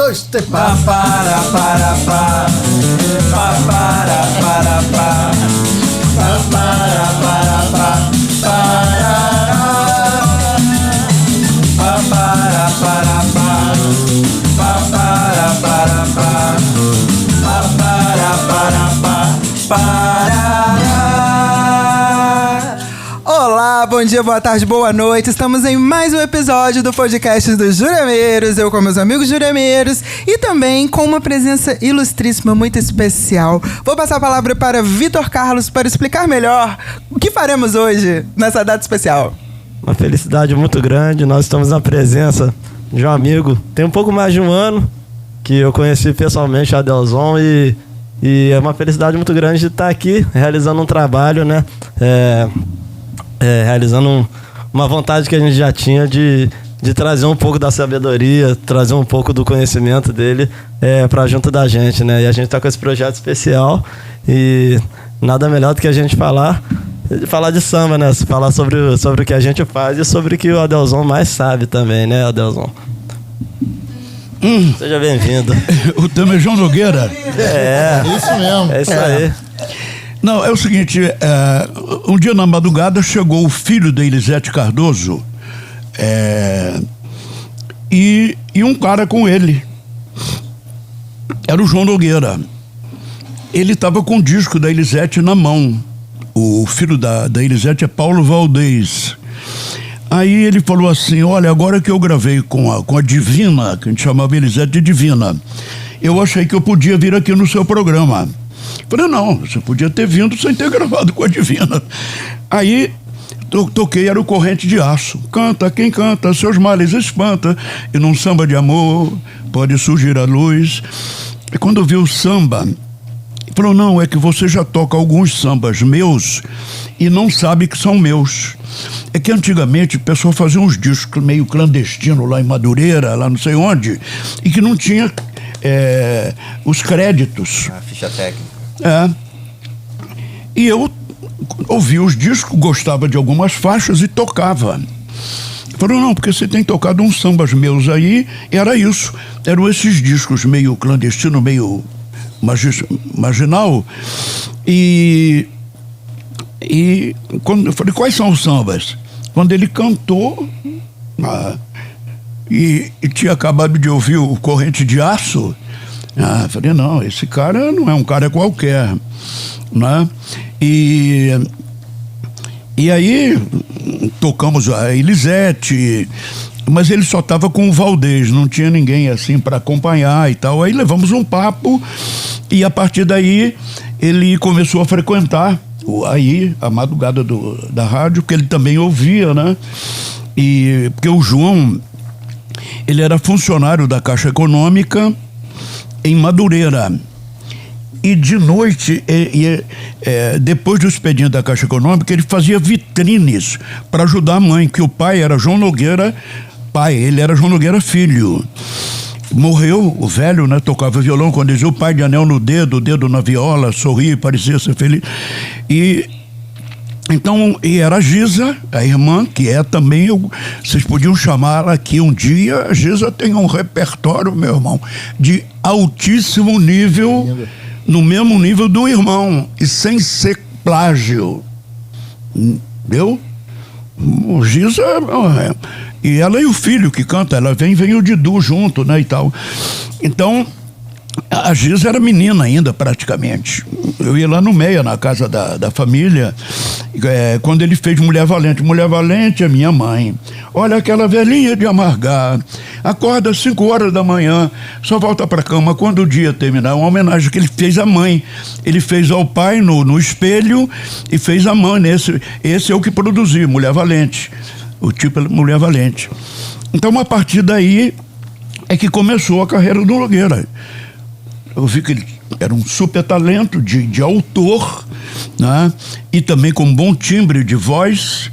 2, 3, pá. Olá, bom dia, boa tarde, boa noite. Estamos em mais um episódio do podcast dos Jurameiros. Eu com meus amigos Jurameiros e também com uma presença ilustríssima, muito especial. Vou passar a palavra para Vitor Carlos para explicar melhor o que faremos hoje nessa data especial. Uma felicidade muito grande. Nós estamos na presença de um amigo. Tem um pouco mais de um ano que eu conheci pessoalmente a Adelson e é uma felicidade muito grande de estar aqui realizando um trabalho, né? Realizando uma vontade que a gente já tinha de trazer um pouco da sabedoria, trazer um pouco do conhecimento dele para junto da gente, né? E a gente está com esse projeto especial e nada melhor do que a gente falar de samba, né? Falar sobre o que a gente faz e sobre o que o Adelson mais sabe também, né, Adelson? Seja bem-vindo. O tema é João Nogueira. Isso mesmo. É isso aí. Não, é o seguinte, um dia na madrugada chegou o filho da Elisete Cardoso e um cara com ele. Era o João Nogueira. Ele estava com o disco da Elisete na mão. O filho da Elisete é Paulo Valdez. Aí ele falou assim, olha, agora que eu gravei com a Divina, que a gente chamava Elisete de Divina, eu achei que eu podia vir aqui no seu programa. Falei, não, você podia ter vindo sem ter gravado com a Divina. Aí toquei, era o Corrente de Aço. Canta quem canta, seus males espanta, e num samba de amor pode surgir a luz. E quando eu vi o samba, ele falou, não, é que você já toca alguns sambas meus e não sabe que são meus. É que antigamente o pessoal fazia uns discos meio clandestinos lá em Madureira, lá não sei onde, e que não tinha os créditos. A ficha técnica. E eu ouvia os discos, gostava de algumas faixas e tocava. Falou, não, porque você tem tocado uns sambas meus aí, era isso. Eram esses discos meio clandestino, meio marginal. E quando eu falei, quais são os sambas? Quando ele cantou, e tinha acabado de ouvir o Corrente de Aço, falei, não, esse cara não é um cara qualquer, né? E aí tocamos a Elisete, mas ele só estava com o Valdez, não tinha ninguém assim para acompanhar e tal. Aí levamos um papo e a partir daí ele começou a frequentar aí a madrugada da rádio, porque ele também ouvia, né? E porque o João, ele era funcionário da Caixa Econômica em Madureira. E de noite, depois do expediente da Caixa Econômica, ele fazia vitrines para ajudar a mãe, que o pai era João Nogueira, ele era João Nogueira filho. Morreu, o velho, né? Tocava violão, quando dizia o pai de anel no dedo, o dedo na viola, sorria, parecia ser feliz. Então, era a Giza, a irmã, que é também, vocês podiam chamá-la aqui um dia. A Giza tem um repertório, meu irmão, de altíssimo nível, no mesmo nível do irmão, e sem ser plágio. Entendeu? O Giza, e ela e o filho que canta, ela vem o Didu junto, né, e tal. Então, a Giza era menina ainda, praticamente. Eu ia lá no Meia, na casa da família, quando ele fez Mulher Valente. Mulher Valente é minha mãe. Olha aquela velhinha de amargar. Acorda às 5 horas da manhã, só volta pra cama quando o dia terminar. Uma homenagem que ele fez à mãe. Ele fez ao pai no espelho e fez à mãe. Esse é o que produzi, Mulher Valente. O tipo é Mulher Valente. Então, a partir daí é que começou a carreira do Nogueira. Eu vi que ele era um super talento de autor, né? E também com um bom timbre de voz,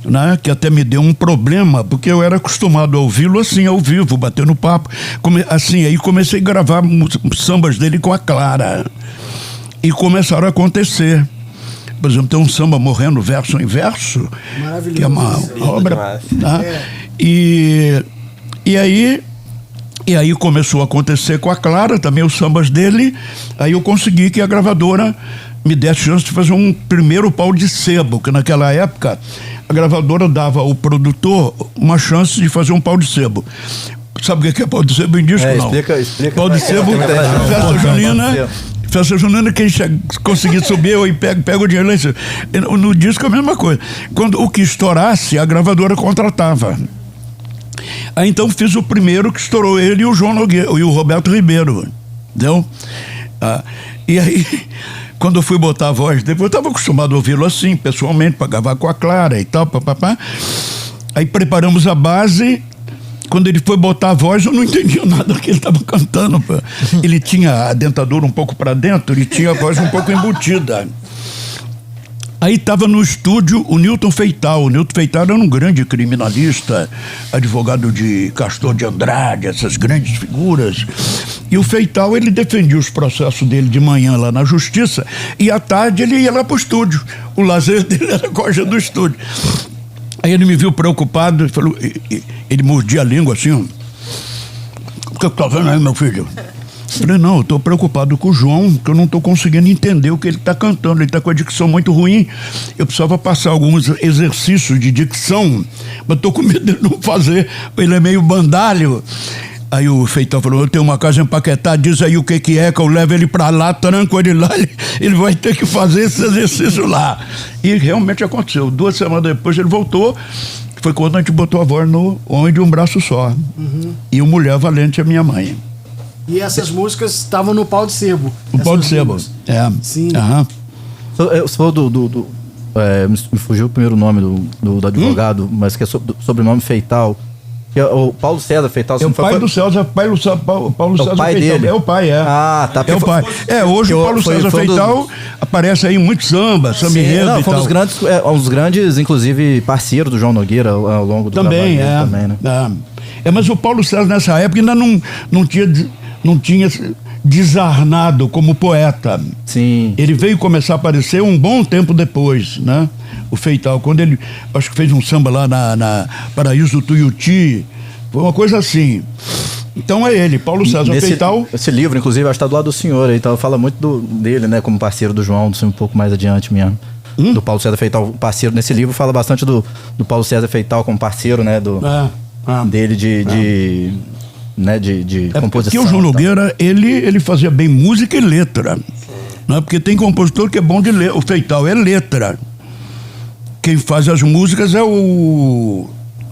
né? Que até me deu um problema, porque eu era acostumado a ouvi-lo assim, ao vivo, batendo papo. Aí comecei a gravar sambas dele com a Clara. E começaram a acontecer. Por exemplo, tem um samba Morrendo Verso em Verso, que é uma obra. Tá? E aí E aí começou a acontecer com a Clara, também os sambas dele. Aí eu consegui que a gravadora me desse chance de fazer um primeiro pau de sebo, que naquela época a gravadora dava ao produtor uma chance de fazer um pau de sebo. Sabe o que é pau de sebo em disco? Não. Explica. Pau de sebo, festa junina. Festa junina, quem conseguir subir, eu pego o dinheiro lá em cima. No disco é a mesma coisa. Quando o que estourasse, a gravadora contratava. Aí então fiz o primeiro que estourou, ele e o João Nogueira, e o Roberto Ribeiro. Entendeu? E aí, quando eu fui botar a voz, depois eu estava acostumado a ouvi-lo assim, pessoalmente, para gravar com a Clara e tal, papapá. Aí preparamos a base. Quando ele foi botar a voz, eu não entendia nada do que ele estava cantando. Pô. Ele tinha a dentadura um pouco para dentro e tinha a voz um pouco embutida. Aí estava no estúdio o Newton Feital. O Newton Feital era um grande criminalista, advogado de Castor de Andrade, essas grandes figuras. E o Feital, ele defendia os processos dele de manhã lá na justiça e à tarde ele ia lá para o estúdio. O lazer dele era a coxa do estúdio. Aí ele me viu preocupado e falou, ele mordia a língua assim, ó. O que está vendo aí, meu filho? Eu falei, não, eu estou preocupado com o João, que eu não estou conseguindo entender o que ele está cantando. Ele está com a dicção muito ruim. Eu precisava passar alguns exercícios de dicção, mas estou com medo dele não fazer. Ele é meio bandalho. Aí o Feital falou, eu tenho uma casa empaquetada, diz aí o que é, que eu levo ele pra lá, tranco ele lá, ele vai ter que fazer esse exercício lá. E realmente aconteceu. 2 semanas depois ele voltou, foi quando a gente botou a voz no Homem de um Braço Só. E o Mulher Valente é minha mãe. E essas músicas estavam no Pau de Sebo. O Pau de Sebo, Sim. Você falou me fugiu o primeiro nome do advogado, mas que é sobrenome Feital. Que é o Paulo César Feital. É o pai do César, Paulo César pai Feital. dele. É o pai, é. Ah, tá. É o pai. Hoje o Paulo César Feital aparece aí em muito samba enredo e foi tal. Um dos grandes, inclusive, parceiros do João Nogueira ao longo do também, trabalho dele, também, né? Mas o Paulo César nessa época ainda não tinha desarnado como poeta. Sim. Ele veio começar a aparecer um bom tempo depois, né? O Feital, quando ele, acho que fez um samba lá na Paraíso do Tuiuti, foi uma coisa assim. Então é ele, Paulo César Feital. Esse livro, inclusive, acho que está do lado do senhor aí, então fala muito dele, né, como parceiro do João, um pouco mais adiante mesmo. Do Paulo César Feital, parceiro nesse livro, fala bastante do Paulo César Feital como parceiro, né, dele de composição. Porque o João Nogueira, ele fazia bem música e letra, né? Porque tem compositor que é bom de ler, o Feital é letra. Quem faz as músicas é o...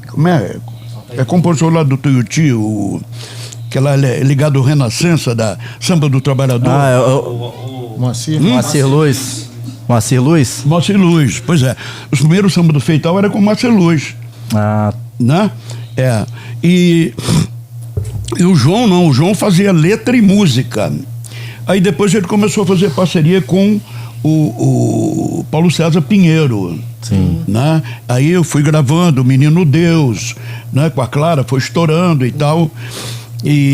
Como é? É compositor lá do Tuiuti, que ela é ligado ao Renascença, da Samba do Trabalhador. Moacir. Moacir Luz. Moacir Luz? Moacir Luz, pois é. Os primeiros samba do Feital era com Moacir Luz. Né? E o João não, o João fazia letra e música. Aí depois ele começou a fazer parceria com o Paulo César Pinheiro. Sim. Né? Aí eu fui gravando Menino Deus, né? Com a Clara, foi estourando e tal.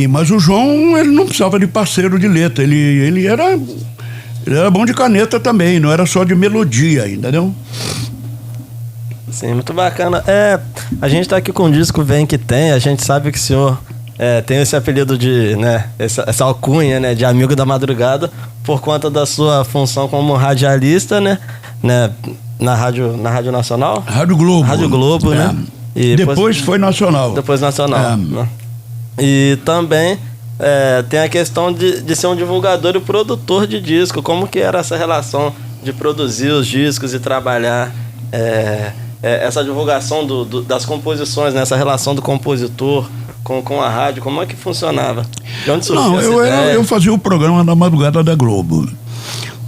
Mas o João, ele não precisava de parceiro de letra, ele era bom de caneta também, não era só de melodia, entendeu? Sim, muito bacana. A gente tá aqui com um disco Vem Que Tem, a gente sabe que o senhor tem esse apelido de, né, essa alcunha, né, de amigo da madrugada, por conta da sua função como radialista, né, na Rádio Nacional? Rádio Globo. Rádio Globo, né? E depois foi Nacional. Depois Nacional. Né? E também tem a questão de ser um divulgador e produtor de disco. Como que era essa relação de produzir os discos e trabalhar essa divulgação das composições, né? Essa relação do compositor com a rádio, como é que funcionava? De onde surgiu essa ideia? Eu fazia o programa na madrugada da Globo.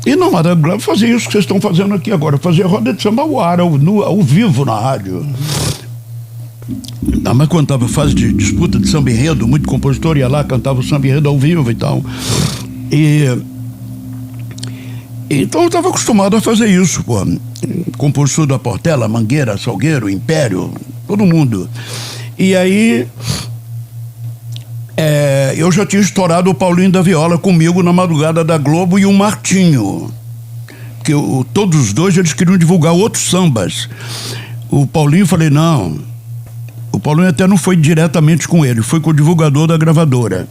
E na madrugada da Globo fazia isso que vocês estão fazendo aqui agora. Eu fazia roda de samba ao ar, ao vivo na rádio. Mas quando estava fase de disputa de samba enredo, muito compositor ia lá, cantava o samba enredo ao vivo e tal. Então eu estava acostumado a fazer isso, pô. Compositor da Portela, Mangueira, Salgueiro, Império, todo mundo. E aí eu já tinha estourado o Paulinho da Viola comigo na madrugada da Globo e o Martinho. Porque todos os dois eles queriam divulgar outros sambas. O Paulinho, falei, não. O Paulinho até não foi diretamente com ele, foi com o divulgador da gravadora.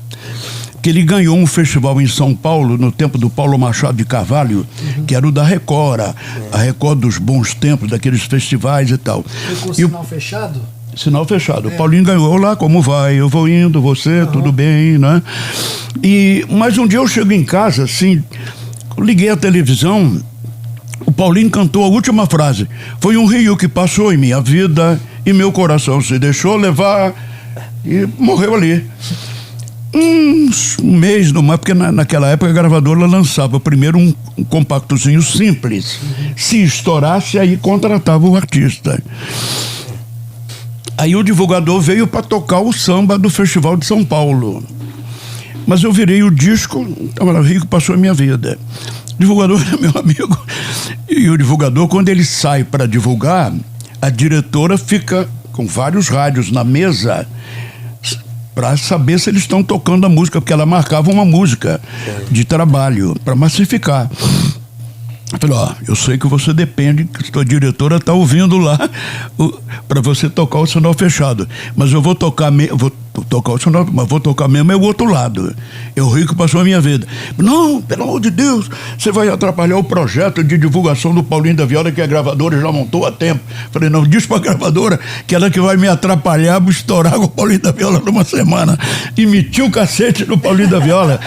Que ele ganhou um festival em São Paulo, no tempo do Paulo Machado de Carvalho, que era o da Record, a Record dos bons tempos, daqueles festivais e tal. Foi com o sinal fechado? Sinal fechado. O Paulinho ganhou lá, como vai? Eu vou indo, você, tudo bem, né? Mas um dia eu chego em casa, assim, liguei a televisão, o Paulinho cantou a última frase. Foi um rio que passou em minha vida e meu coração se deixou levar e morreu ali. Um mês no mais, porque naquela época a gravadora lançava primeiro um compactozinho simples. Se estourasse, aí contratava o artista. Aí o divulgador veio para tocar o samba do Festival de São Paulo. Mas eu virei o disco, o rio que passou a minha vida. O divulgador era meu amigo. E o divulgador, quando ele sai para divulgar, a diretora fica com vários rádios na mesa para saber se eles estão tocando a música, porque ela marcava uma música de trabalho para massificar. Eu falei, eu sei que você depende, que sua diretora está ouvindo lá para você tocar o sinal fechado, mas eu vou tocar o sinal, mas vou tocar mesmo é o outro lado. É o rio que passou a minha vida. Não, pelo amor de Deus, você vai atrapalhar o projeto de divulgação do Paulinho da Viola que a gravadora já montou há tempo. Falei, não, diz para a gravadora que ela que vai me atrapalhar, vou estourar com o Paulinho da Viola numa semana. E meti o cacete no Paulinho da Viola.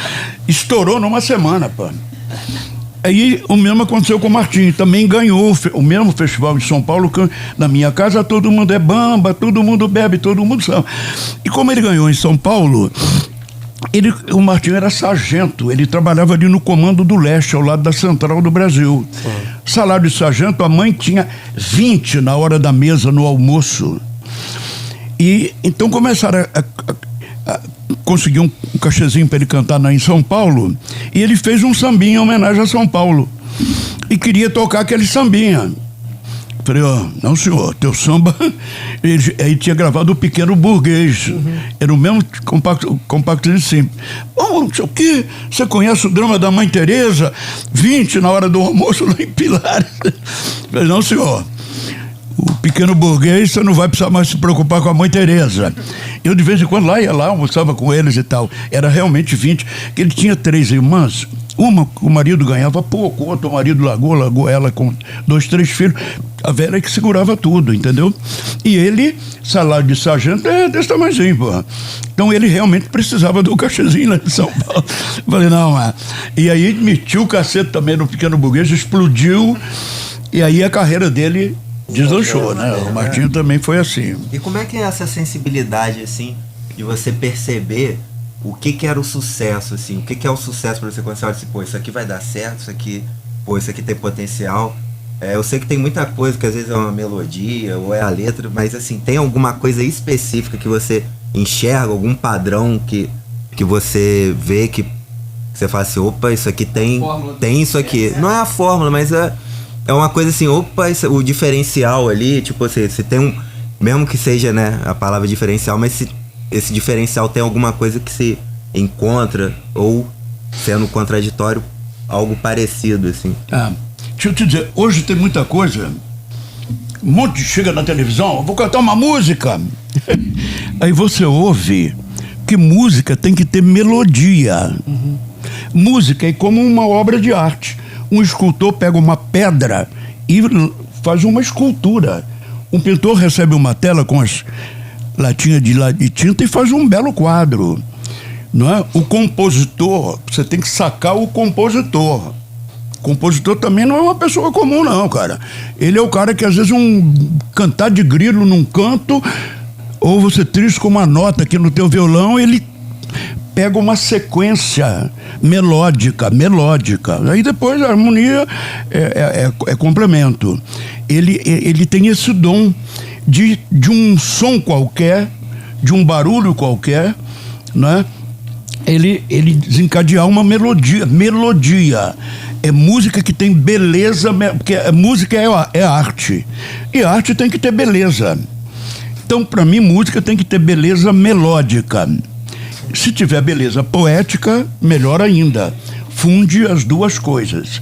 Estourou numa semana, pô. Aí o mesmo aconteceu com o Martinho, também ganhou o mesmo festival em São Paulo, que na minha casa todo mundo é bamba, todo mundo bebe, todo mundo sabe. E como ele ganhou em São Paulo, o Martinho era sargento, ele trabalhava ali no Comando do Leste, ao lado da Central do Brasil. Salário de sargento, a mãe tinha 20 na hora da mesa, no almoço. E então começaram a conseguir um cachezinho para ele cantar em São Paulo, e ele fez um sambinha em homenagem a São Paulo e queria tocar aquele sambinha. Falei, não senhor, teu samba ele tinha gravado o Pequeno Burguês, era o mesmo compacto simples. Bom, não sei o que, você conhece o drama da Mãe Teresa? 20 na hora do almoço lá em Pilares. Falei, não senhor, o Pequeno Burguês, você não vai precisar mais se preocupar com a Mãe Teresa. Eu de vez em quando ia lá, almoçava com eles e tal. Era realmente 20, que ele tinha 3 irmãs. Uma, o marido ganhava pouco, outro o marido largou ela com 2, 3 filhos. A velha que segurava tudo, entendeu? E ele, salário de sargento, desse tamanhozinho, pô. Então ele realmente precisava do cachezinho lá de São Paulo. Falei, não, e aí metiu o cacete também no Pequeno Burguês, explodiu, e aí a carreira dele deslanchou, né? O Martinho também foi assim. E como é que é essa sensibilidade, assim, de você perceber o que era o sucesso, assim? O que é o sucesso para você quando você olha assim, pô, isso aqui vai dar certo, isso aqui tem potencial. Eu sei que tem muita coisa que às vezes é uma melodia ou é a letra, mas assim, tem alguma coisa específica que você enxerga, algum padrão que você vê que você fala assim, opa, isso aqui tem isso aqui. Não é a fórmula, mas é uma coisa assim, opa, o diferencial ali, tipo assim, se tem mesmo que seja, né, a palavra diferencial, mas se esse diferencial tem alguma coisa que se encontra, ou sendo contraditório, algo parecido, assim. Deixa eu te dizer, hoje tem muita coisa, um monte chega na televisão, vou cantar uma música. Aí você ouve que música tem que ter melodia. Música é como uma obra de arte. Um escultor pega uma pedra e faz uma escultura. Um pintor recebe uma tela com as latinhas de tinta e faz um belo quadro. Não é? O compositor, você tem que sacar o compositor. O compositor também não é uma pessoa comum, não, cara. Ele é o cara que às vezes cantar de grilo num canto, ou você trisca uma nota aqui no teu violão, ele pega uma sequência melódica. Aí depois a harmonia é complemento. Ele tem esse dom de um som qualquer, de um barulho qualquer, né? Ele desencadear uma melodia. É música que tem beleza, porque a música é arte. E a arte tem que ter beleza. Então, para mim, música tem que ter beleza melódica. Se tiver beleza poética, melhor ainda. Funde as duas coisas.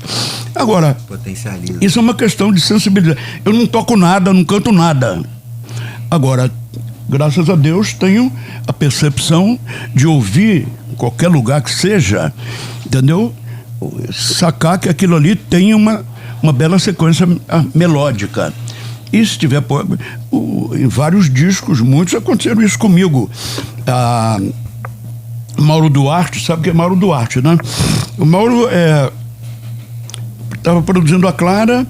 Agora, potencializa. Isso é uma questão de sensibilidade. Eu não toco nada, não canto nada. Agora, graças a Deus, tenho a percepção de ouvir, em qualquer lugar que seja, entendeu? Sacar que aquilo ali tem uma bela sequência melódica. E se tiver em vários discos, muitos aconteceram isso comigo. Mauro Duarte, sabe o que é Mauro Duarte, né? O Mauro estava produzindo a Clara,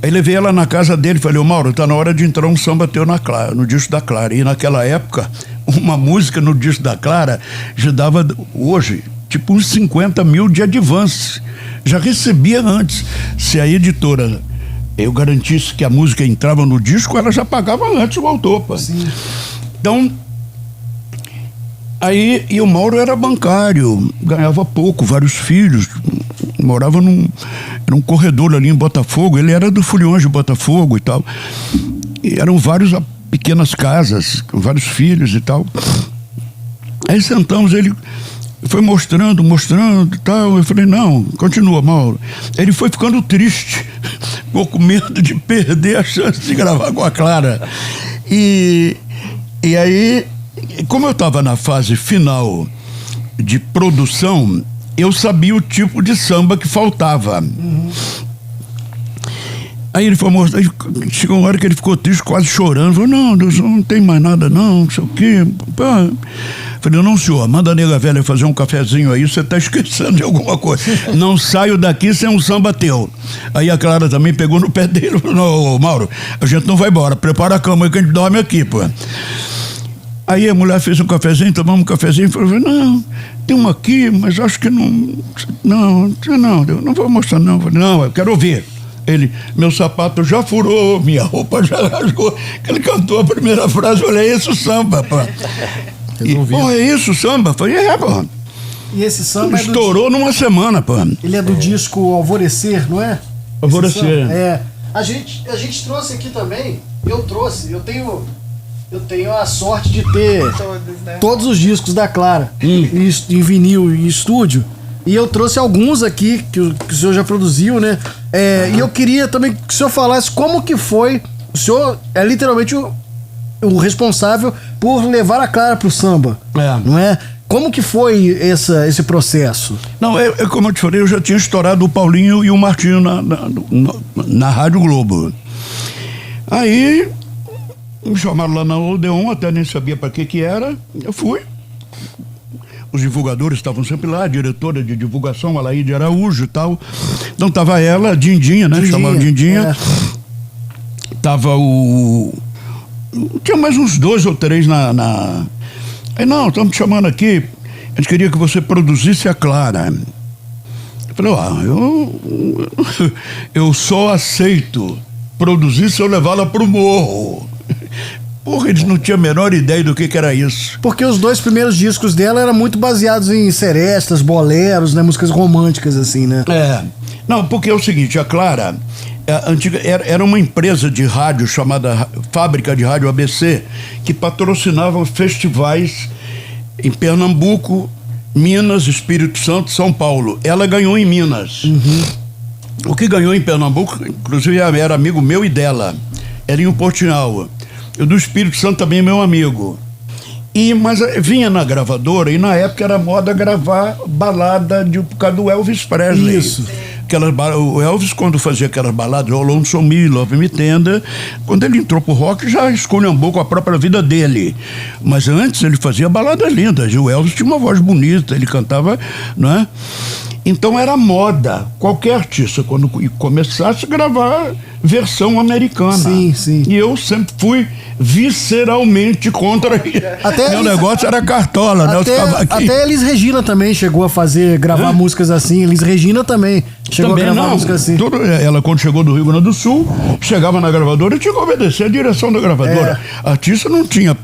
aí levei ela na casa dele e falei, ô Mauro, tá na hora de entrar um samba teu no disco da Clara. E naquela época, uma música no disco da Clara já dava, hoje, tipo uns 50 mil de advance. Já recebia antes. Se a editora eu garantisse que a música entrava no disco, ela já pagava antes o autor, pô. Sim. Então, aí, e o Mauro era bancário, ganhava pouco, vários filhos, morava era um corredor ali em Botafogo, ele era do Foliões de Botafogo e tal. E eram várias pequenas casas, com vários filhos e tal. Aí sentamos, ele foi mostrando e tal. Eu falei, não, continua, Mauro. Ele foi ficando triste, ficou com medo de perder a chance de gravar com a Clara. E aí, como eu estava na fase final de produção, eu sabia o tipo de samba que faltava. Uhum. Aí ele foi mostrar, chegou uma hora que ele ficou triste, quase chorando. Falou, não, Deus, não tem mais nada não sei o quê. Falei, não senhor, manda a nega velha fazer um cafezinho aí, você tá esquecendo de alguma coisa. Não saio daqui sem um samba teu. Aí a Clara também pegou no pé dele e falou, não, Mauro, a gente não vai embora, prepara a cama aí que a gente dorme aqui, pô. Aí a mulher fez um cafezinho, tomamos um cafezinho e falou, não, tem uma aqui, mas acho que não vou mostrar não. Falei, não, eu quero ouvir. Ele, meu sapato já furou, minha roupa já rasgou. Ele cantou a primeira frase, eu falei, é isso samba, pô. É isso samba? Falei, pô. E esse samba estourou numa semana, pô. Ele é do disco Alvorecer, não é? Alvorecer. A gente trouxe aqui também, eu tenho a sorte de ter todos os discos da Clara, em vinil e estúdio. E eu trouxe alguns aqui que o senhor já produziu, né? E eu queria também que o senhor falasse como que foi. O senhor é literalmente o responsável por levar a Clara pro samba, não é? Como que foi esse processo? Não, como eu te falei, eu já tinha estourado o Paulinho e o Martinho na Rádio Globo. Aí me chamaram lá na Odeon, até nem sabia para que era. Eu fui. Os divulgadores estavam sempre lá, a diretora de divulgação, Alaide Araújo e tal. Então tava ela, a Dindinha, né? Chamava Dindinha. Tava tinha mais uns 2 ou 3 Aí, não, estamos te chamando aqui, a gente queria que você produzisse a Clara. Eu falei, eu só aceito produzir se eu levá-la pro morro. Porra, eles não tinham a menor ideia do que era isso. Porque os 2 primeiros discos dela eram muito baseados em serestas, boleros, né? Músicas românticas, assim, né? Não, porque é o seguinte, a Clara, era uma empresa de rádio chamada Fábrica de Rádio ABC, que patrocinava festivais em Pernambuco, Minas, Espírito Santo, São Paulo. Ela ganhou em Minas. Uhum. O que ganhou em Pernambuco, inclusive, era amigo meu e dela. Era em Portinal. Eu do Espírito Santo também é meu amigo. Mas vinha na gravadora e na época era moda gravar balada por causa do Elvis Presley. Isso. O Elvis, quando fazia aquelas baladas, o Lonesome Me, Love Me Tender, quando ele entrou pro rock, já esculhambou com a própria vida dele. Mas antes ele fazia baladas lindas. E o Elvis tinha uma voz bonita, ele cantava, né? Então era moda. Qualquer artista, quando começasse a gravar versão americana. Sim, sim. E eu sempre fui visceralmente contra isso. Meu negócio era cartola, né? Até Elis Regina também chegou a gravar músicas assim. Elis Regina também chegou a gravar músicas assim. Ela, quando chegou do Rio Grande do Sul, chegava na gravadora e tinha que obedecer a direção da gravadora. A artista não tinha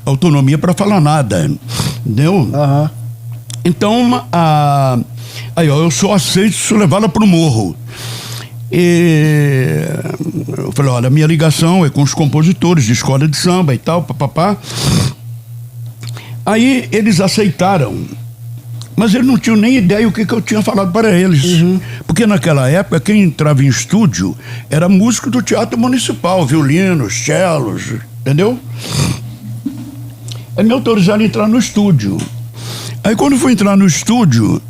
autonomia para falar nada. Entendeu? Uhum. Então, aí, eu só aceito se levá-la pro morro. E eu falei, olha, a minha ligação é com os compositores de escola de samba e tal, papapá. Aí eles aceitaram, mas eles não tinham nem ideia o que eu tinha falado para eles. Uhum. Porque naquela época, quem entrava em estúdio era músico do Teatro Municipal, violinos, cellos, entendeu? Aí me autorizaram a entrar no estúdio. Aí quando eu fui entrar no estúdio,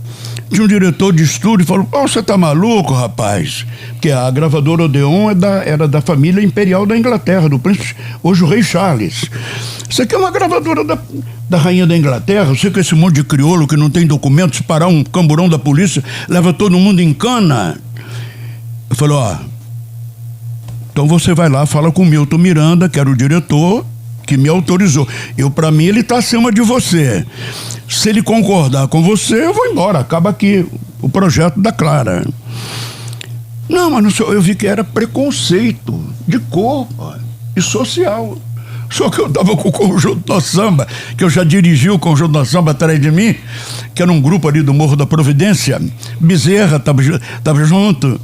tinha um diretor de estúdio e falou: "Pô, você tá maluco, rapaz?" Porque a gravadora Odeon era da família imperial da Inglaterra, do príncipe, hoje o rei Charles. Isso aqui é uma gravadora da rainha da Inglaterra. Você com esse monte de crioulo que não tem documento, se parar um camburão da polícia, leva todo mundo em cana. Eu falei: "Ó, então você vai lá, fala com o Milton Miranda, que era o diretor, que me autorizou. Pra mim, ele tá acima de você. Se ele concordar com você, eu vou embora. Acaba aqui o projeto da Clara." Não, mas não sei, eu vi que era preconceito de cor, e social. Só que eu tava com o Conjunto do Samba, que eu já dirigi o Conjunto do Samba atrás de mim, que era um grupo ali do Morro da Providência. Bezerra tava junto.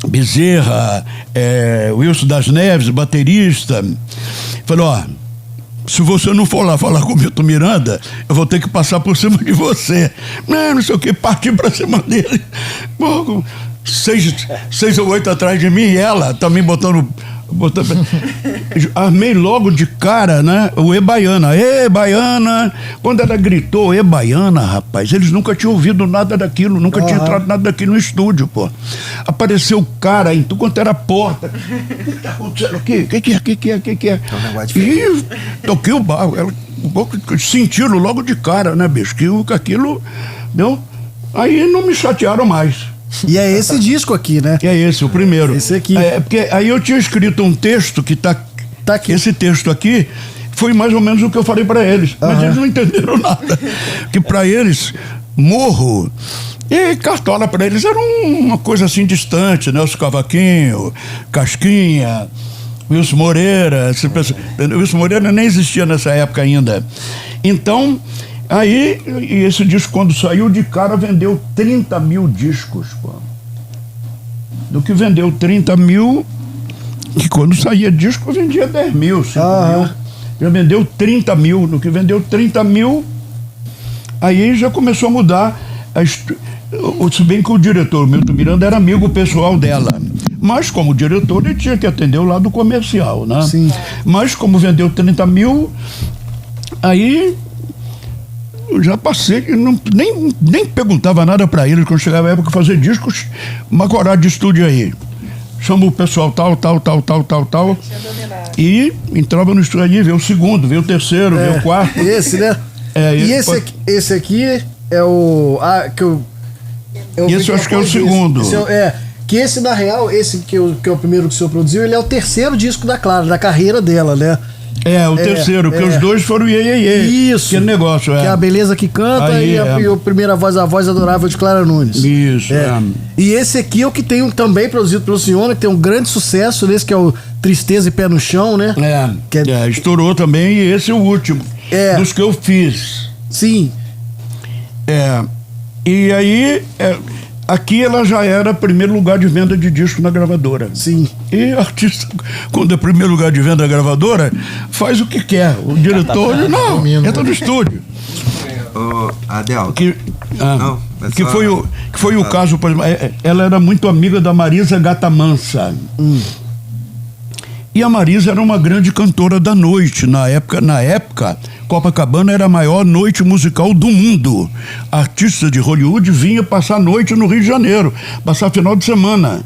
Bezerra, Wilson das Neves, baterista. Falei: "Ó, se você não for lá falar com o Milton Miranda, eu vou ter que passar por cima de você." Não sei o que, parti pra cima dele. Pô, 6 ou 8 atrás de mim, e ela também botando. Armei logo de cara, né? O Baiana. Baiana. Quando ela gritou Baiana, rapaz, eles nunca tinham ouvido nada daquilo, nunca tinha entrado nada daquilo no estúdio, pô. Apareceu o cara em tudo quanto era porta. O que tá acontecendo aqui? O que é? E toquei o barro. Sentiram logo de cara, né, bicho? Que aquilo deu. Aí não me chatearam mais. E é esse disco aqui, né? É esse, o primeiro. Esse aqui. Porque aí eu tinha escrito um texto que tá aqui. Esse texto aqui foi mais ou menos o que eu falei pra eles. Mas eles não entenderam nada. Que pra eles, morro e Cartola pra eles era uma coisa assim distante, né? Os Cavaquinho, Casquinha, Wilson Moreira. Wilson Moreira nem existia nessa época ainda. Então, aí, e esse disco, quando saiu de cara, vendeu 30 mil discos, pô. Do que vendeu 30 mil, que quando saía disco, vendia 10 mil, 5 mil. Já vendeu 30 mil. No que vendeu 30 mil, aí já começou a mudar. Se bem que o diretor, Milton Miranda, era amigo pessoal dela. Mas como diretor, ele tinha que atender o lado comercial, né? Sim. Mas como vendeu 30 mil, aí eu já passei, nem perguntava nada pra ele quando chegava a época de fazer discos, uma coragem de estúdio aí. Chama o pessoal tal. E entrava no estúdio aí, veio o segundo, veio o terceiro, veio o quarto. Esse, né? E esse aqui é o... esse eu acho que é o segundo. Que esse, na real, esse que é o primeiro que o senhor produziu, ele é o terceiro disco da Clara, da carreira dela, né? O terceiro, porque os dois foram Iê. Isso. Que negócio, Que é a Beleza que Canta e a primeira voz, a voz adorável de Clara Nunes. Isso, E esse aqui é o que tem também produzido pelo senhor, né, que tem um grande sucesso nesse, que é o Tristeza e Pé no Chão, né? Estourou também, e esse é o último dos que eu fiz. Sim. E aí, aqui ela já era primeiro lugar de venda de disco na gravadora. Sim. E artista, quando é primeiro lugar de venda da gravadora, faz o que quer. O diretor, entra no estúdio. Adel. Que foi o caso, por exemplo, ela era muito amiga da Marisa Gata Mansa. E a Marisa era uma grande cantora da noite. Na época, Copacabana era a maior noite musical do mundo. Artista de Hollywood vinha passar a noite no Rio de Janeiro, passar final de semana.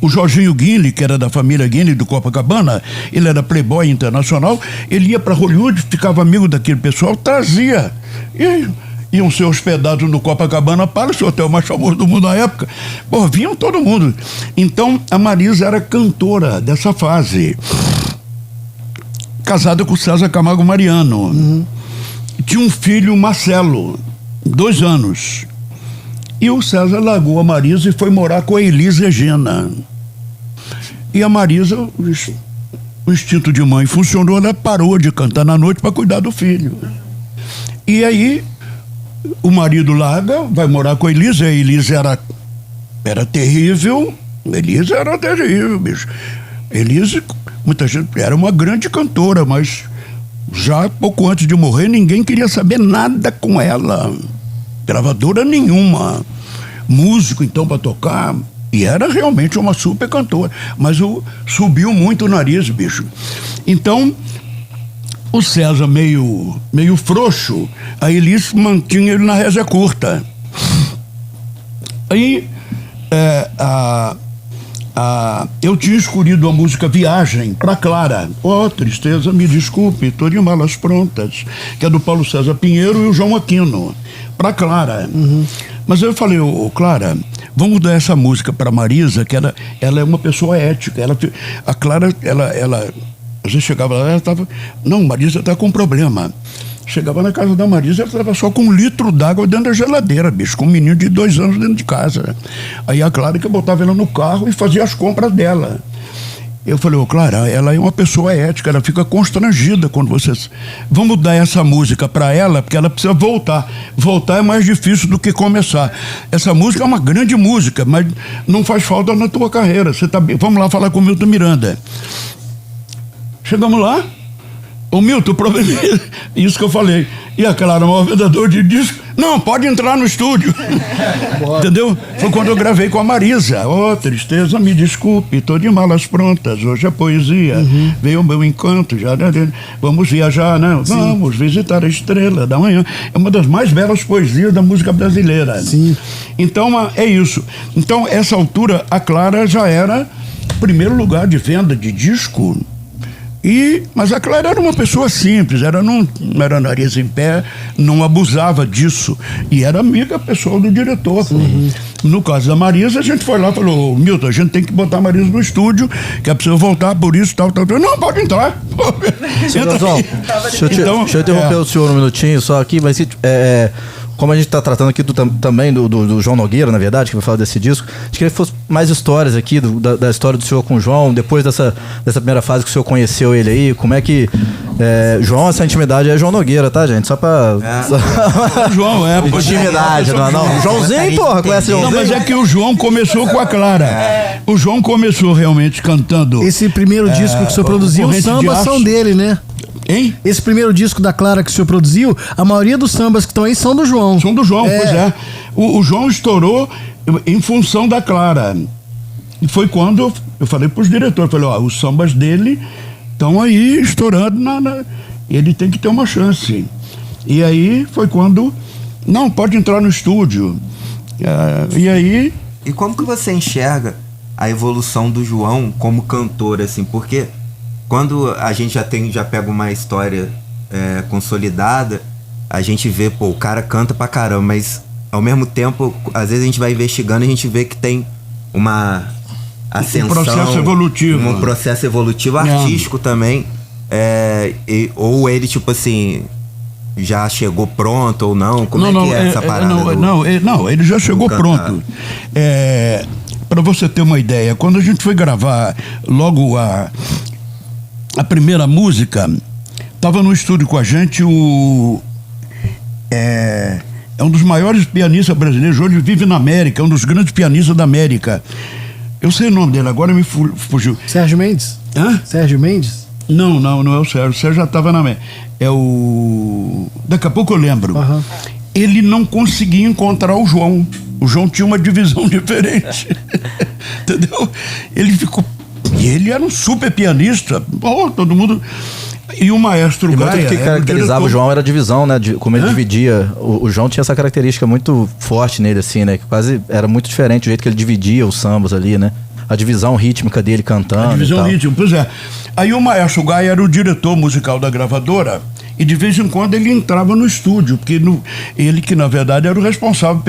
O Jorginho Guinle, que era da família Guinle do Copacabana, ele era playboy internacional, ele ia para Hollywood, ficava amigo daquele pessoal, trazia. E iam ser hospedados no Copacabana Palace, o hotel mais famoso do mundo na época. Pô, vinham todo mundo. Então, a Marisa era cantora dessa fase. Casada com o César Camargo Mariano. Tinha um filho, Marcelo, 2 anos. E o César largou a Marisa e foi morar com a Elis Regina. E a Marisa, o instinto de mãe funcionou, ela parou de cantar na noite para cuidar do filho. E aí, o marido larga, vai morar com a Elis era terrível. Elis era terrível, bicho. Elis, muita gente, era uma grande cantora, mas já pouco antes de morrer, ninguém queria saber nada com ela. Gravadora nenhuma. Músico, então, para tocar. E era realmente uma super cantora. Mas subiu muito o nariz, bicho. Então, o César meio frouxo, aí Elis mantinha ele na rédea curta. Aí eu tinha escolhido a música Viagem para Clara. Tristeza, me desculpe, tô de malas prontas, que é do Paulo César Pinheiro e o João Aquino, para Clara. Mas eu falei, Clara, vamos dar essa música para Marisa, que ela é uma pessoa ética. A Clara, ela às vezes chegava lá, ela estava, não, Marisa está com problema. Chegava na casa da Marisa, ela estava só com 1 litro d'água dentro da geladeira, bicho, com um menino de 2 anos dentro de casa. Aí a Clara que botava ela no carro e fazia as compras dela. Eu falei, Clara, ela é uma pessoa ética, ela fica constrangida quando vocês... Vamos dar essa música para ela, porque ela precisa voltar. Voltar é mais difícil do que começar. Essa música é uma grande música, mas não faz falta na tua carreira. Você tá... Vamos lá falar com o Milton Miranda. Chegamos lá, o Milton, o problema é isso que eu falei. E a Clara, o maior vendedor de disco, não, pode entrar no estúdio. Entendeu? Foi quando eu gravei com a Marisa. Tristeza, me desculpe, tô de malas prontas, hoje é poesia. Veio o meu encanto, já, vamos viajar, né? Sim. Vamos visitar a estrela da manhã. É uma das mais belas poesias da música brasileira. Sim. Então, é isso. Então, essa altura, a Clara já era primeiro lugar de venda de disco. Mas a Clara era uma pessoa simples, não era nariz em pé, não abusava disso. E era amiga pessoal do diretor. No caso da Marisa, a gente foi lá e falou, Milton, a gente tem que botar a Marisa no estúdio, que é preciso voltar por isso, tal. Não, pode entrar. Deixa eu interromper o senhor um minutinho só aqui, mas como a gente está tratando aqui também do João Nogueira, na verdade, que vai falar desse disco, a gente queria que fosse mais histórias aqui da história do senhor com o João, depois dessa primeira fase que o senhor conheceu ele aí, como é que... João, essa intimidade é João Nogueira, tá, gente? Só pra... João, intimidade, não. Joãozinho, porra, conhece o Joãozinho? Não, mas é que o João começou com a Clara. O João começou realmente cantando... Esse primeiro disco que o senhor produziu, os sambas são dele, né? Hein? Esse primeiro disco da Clara que o senhor produziu, a maioria dos sambas que estão aí são do João. São do João, pois é. O João estourou em função da Clara. E foi quando eu falei pros diretores, falei, os sambas dele estão aí estourando, ele tem que ter uma chance. E aí foi quando, não, pode entrar no estúdio. E aí... E como que você enxerga a evolução do João como cantor, assim, porque... Quando a gente já pega uma história consolidada, a gente vê, o cara canta pra caramba, mas ao mesmo tempo, às vezes a gente vai investigando e a gente vê que tem uma ascensão, um processo evolutivo artístico também, ou ele, tipo assim, já chegou pronto ou não? Como é que é essa parada? Não, ele já chegou pronto. Pra você ter uma ideia, quando a gente foi gravar logo a primeira música, estava no estúdio com a gente é um dos maiores pianistas brasileiros, hoje vive na América, é um dos grandes pianistas da América. Eu sei o nome dele, agora me fugiu. Sérgio Mendes? Hã? Sérgio Mendes? Não é o Sérgio. O Sérgio já estava na América. Daqui a pouco eu lembro. Ele não conseguia encontrar o João. O João tinha uma divisão diferente. Entendeu? Ele ficou... E ele era um super pianista, todo mundo... E o maestro Gaia... O que caracterizava o João era a divisão, né? Como ele dividia. O João tinha essa característica muito forte nele, assim, né? Que quase era muito diferente o jeito que ele dividia os sambas ali, né? A divisão rítmica dele cantando. A divisão rítmica, pois é. Aí o maestro Gaia era o diretor musical da gravadora e de vez em quando ele entrava no estúdio, porque ele que na verdade era o responsável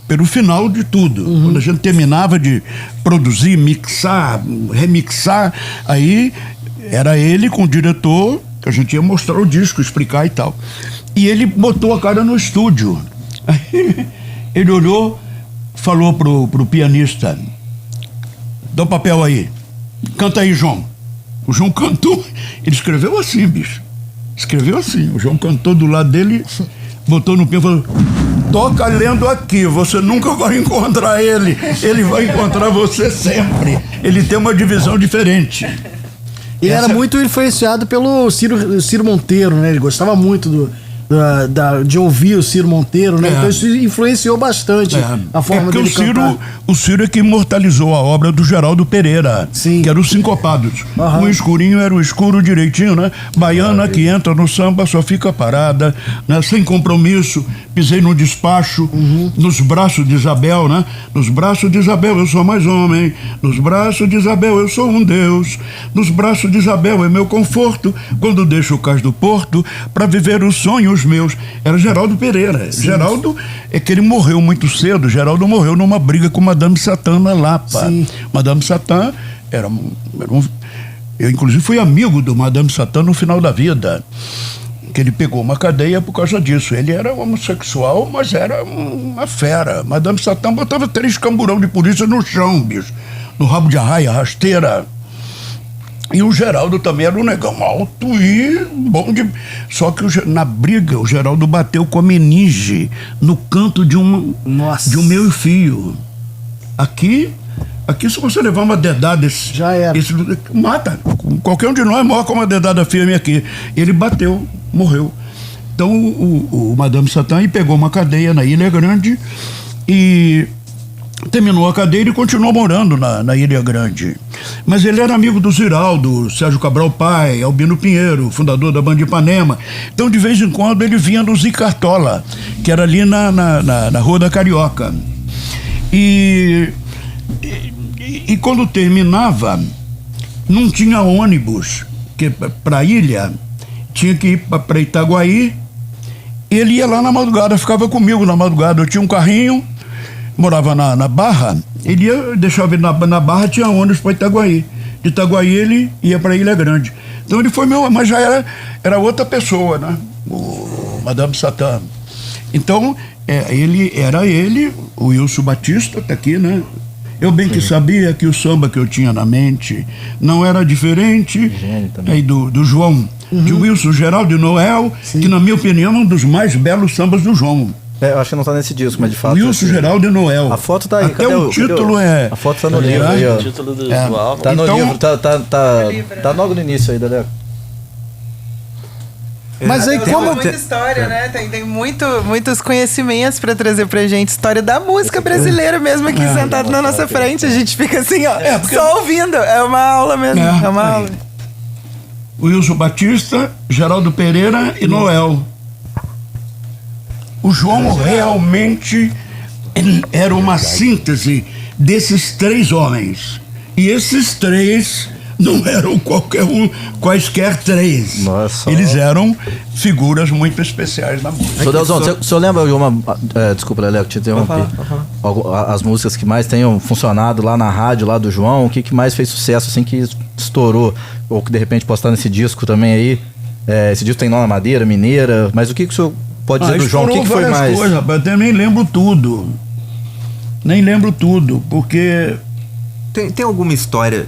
pelo final de tudo. Quando a gente terminava de produzir, mixar, remixar, aí era ele com o diretor, que a gente ia mostrar o disco, explicar e tal. E ele botou a cara no estúdio. Aí ele olhou, falou pro pianista, dá o papel aí, canta aí, João. O João cantou, ele escreveu assim, bicho. Escreveu assim, o João cantou do lado dele, botou no piano e falou, toca lendo aqui, você nunca vai encontrar ele vai encontrar você sempre. Ele tem uma divisão diferente. Ele era muito influenciado pelo Ciro Monteiro, né? Ele gostava muito do de ouvir o Ciro Monteiro, né? Então isso influenciou bastante a forma dele cantar. O Ciro é que imortalizou a obra do Geraldo Pereira, que era os Sincopados. O escurinho era o escuro direitinho, né? Baiana que entra no samba só fica parada, né? Sem compromisso, pisei no despacho, nos braços de Isabel, né? Nos braços de Isabel eu sou mais homem, nos braços de Isabel eu sou um Deus, nos braços de Isabel é meu conforto, quando deixo o cais do porto pra viver os sonhos meus. Era Geraldo Pereira. Geraldo é que ele morreu muito cedo. Geraldo morreu numa briga com Madame Satã na Lapa. Madame Satã era um... Eu, inclusive, fui amigo do Madame Satã no final da vida, que ele pegou uma cadeia por causa disso. Ele era homossexual, mas era uma fera. Madame Satã botava 3 camburão de polícia no chão, bicho, no rabo de arraia, rasteira. E o Geraldo também era um negão alto e bom de... Só que na briga o Geraldo bateu com a meninge no canto de um meio-fio. Aqui se você levar uma dedada... Já era. Mata. Qualquer um de nós morre com uma dedada firme aqui. Ele bateu, morreu. Então o Madame Satã pegou uma cadeia na Ilha Grande e... terminou a cadeia e continuou morando na Ilha Grande. Mas ele era amigo do Ziraldo, Sérgio Cabral Pai, Albino Pinheiro, fundador da Banda Ipanema. Então, de vez em quando, ele vinha no Zicartola, que era ali na Rua da Carioca. E quando terminava, não tinha ônibus para a ilha, tinha que ir para Itaguaí. Ele ia lá na madrugada, ficava comigo na madrugada. Eu tinha um carrinho, morava na Barra, ele deixava ele na Barra, tinha ônibus para Itaguaí. De Itaguaí ele ia para Ilha Grande. Então ele foi mas já era outra pessoa, né? O Madame Satã. Então, o Wilson Batista, tá aqui, né? Eu bem que sabia que o samba que eu tinha na mente não era diferente do João, de Wilson, Geraldo e Noel, que na minha opinião é um dos mais belos sambas do João. Eu acho que não tá nesse disco, mas de fato... Wilson, Geraldo e Noel. A foto tá aí. Até o título A foto tá no livro aí, ó. O título do álbum. Tá no livro, tá logo no início aí, Daleco. Mas aí Tem como... muita história, né? Tem muitos conhecimentos pra trazer pra gente. História da música brasileira mesmo aqui sentado na nossa frente. A gente fica assim, ó, só ouvindo. É uma aula mesmo. É uma aula. Wilson Batista, Geraldo Pereira e Noel. O João realmente era uma síntese desses 3 homens. E esses 3 não eram quaisquer 3. Nossa. Eles eram figuras muito especiais na música. Seu Delzão, o senhor lembra de uma... desculpa, Leleco, te interrompi. As músicas que mais tenham funcionado lá na rádio, lá do João, o que mais fez sucesso, assim, que estourou? Ou que de repente possa estar nesse disco também aí? Esse disco tem Nó na Madeira, Mineira, mas o que o senhor pode dizer do João? O que foi mais? Coisas, rapaz, eu nem lembro tudo. Porque... Tem alguma história...